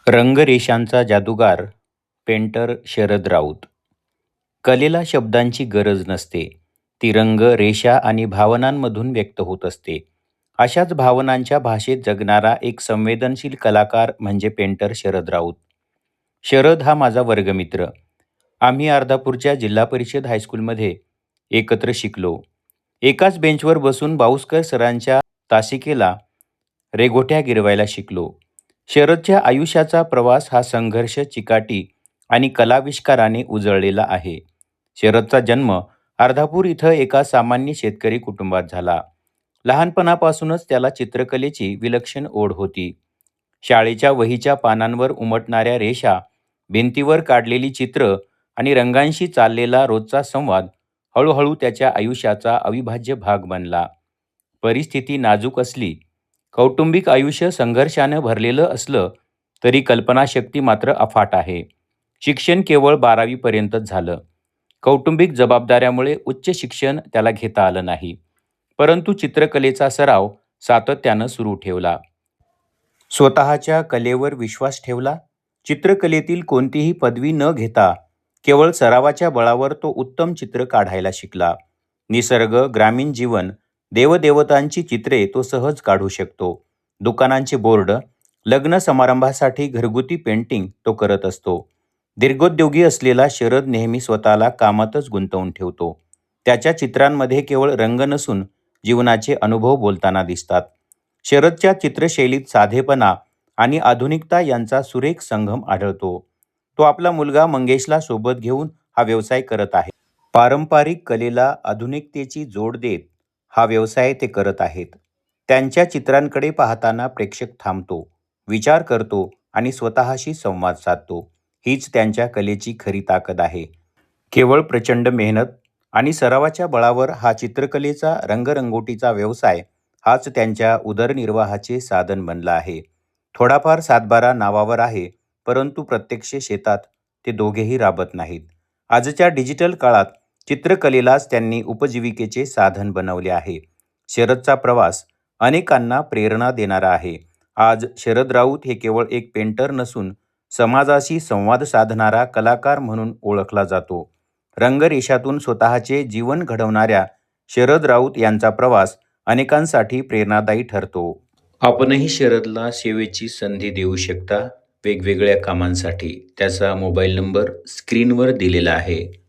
रंगरेषांचा जादूगार पेंटर शरद राऊत. कलेला शब्दांची गरज नसते. ती रंग, रेषा आणि भावनांमधून व्यक्त होत असते. अशाच भावनांच्या भाषेत जगणारा एक संवेदनशील कलाकार म्हणजे पेंटर शरद राऊत. शरद हा माझा वर्गमित्र. आम्ही अर्धापूरच्या जिल्हा परिषद हायस्कूलमध्ये एकत्र शिकलो. एकाच बेंचवर बसून बाउस्कर सरांच्या तासिकेला रेघोट्या गिरवायला शिकलो. शरदच्या आयुष्याचा प्रवास हा संघर्ष, चिकाटी आणि कलाविष्काराने उजळलेला आहे. शरदचा जन्म अर्धापूर इथं एका सामान्य शेतकरी कुटुंबात झाला. लहानपणापासूनच त्याला चित्रकलेची विलक्षण ओढ होती. शाळेच्या वहीच्या पानांवर उमटणाऱ्या रेषा, भिंतीवर काढलेली चित्र आणि रंगांशी चाललेला रोजचा संवाद हळूहळू त्याच्या आयुष्याचा अविभाज्य भाग बनला. परिस्थिती नाजूक असली, कौटुंबिक आयुष्य संघर्षानं भरलेलं असलं, तरी कल्पनाशक्ती मात्र अफाट आहे. शिक्षण केवळ 12वी पर्यंतच झालं. कौटुंबिक जबाबदाऱ्यामुळे उच्च शिक्षण त्याला घेता आलं नाही. परंतु चित्रकलेचा सराव सातत्यानं सुरू ठेवला. स्वतःच्या कलेवर विश्वास ठेवला. चित्रकलेतील कोणतीही पदवी न घेता केवळ सरावाच्या बळावर तो उत्तम चित्र काढायला शिकला. निसर्ग, ग्रामीण जीवन, देवदेवतांची चित्रे तो सहज काढू शकतो. दुकानांचे बोर्ड, लग्न समारंभासाठी घरगुती पेंटिंग तो करत असतो. दीर्घोद्योगी असलेला शरद नेहमी स्वतःला कामातच गुंतवून ठेवतो. त्याच्या चित्रांमध्ये केवळ रंग नसून जीवनाचे अनुभव बोलताना दिसतात. शरदच्या चित्रशैलीत साधेपणा आणि आधुनिकता यांचा सुरेख संगम आढळतो. तो आपला मुलगा मंगेशला सोबत घेऊन हा व्यवसाय करत आहे. पारंपरिक कलेला आधुनिकतेची जोड देत हा व्यवसाय ते करत आहेत. त्यांच्या चित्रांकडे पाहताना प्रेक्षक थांबतो, विचार करतो आणि स्वतःशी संवाद साधतो. हीच त्यांच्या कलेची खरी ताकद आहे. केवळ प्रचंड मेहनत आणि सरावाच्या बळावर हा चित्रकलेचा, रंगरंगोटीचा व्यवसाय हाच त्यांच्या उदरनिर्वाहाचे साधन बनला आहे. थोडाफार सातबारा नावावर आहे, परंतु प्रत्यक्ष शेतात ते दोघेही राबत नाहीत. आजच्या डिजिटल काळात चित्रकलेलाच त्यांनी उपजीविकेचे साधन बनवले आहे. शरदचा प्रवास अनेकांना प्रेरणा देणारा आहे. आज शरद राऊत हे केवळ एक पेंटर नसून समाजाशी संवाद साधणारा कलाकार म्हणून ओळखला जातो. रंगरेषातून स्वतःचे जीवन घडवणाऱ्या शरद राऊत यांचा प्रवास अनेकांसाठी प्रेरणादायी ठरतो. आपणही शरदला सेवेची संधी देऊ शकता. वेगवेगळ्या कामांसाठी त्याचा मोबाईल नंबर स्क्रीनवर दिलेला आहे.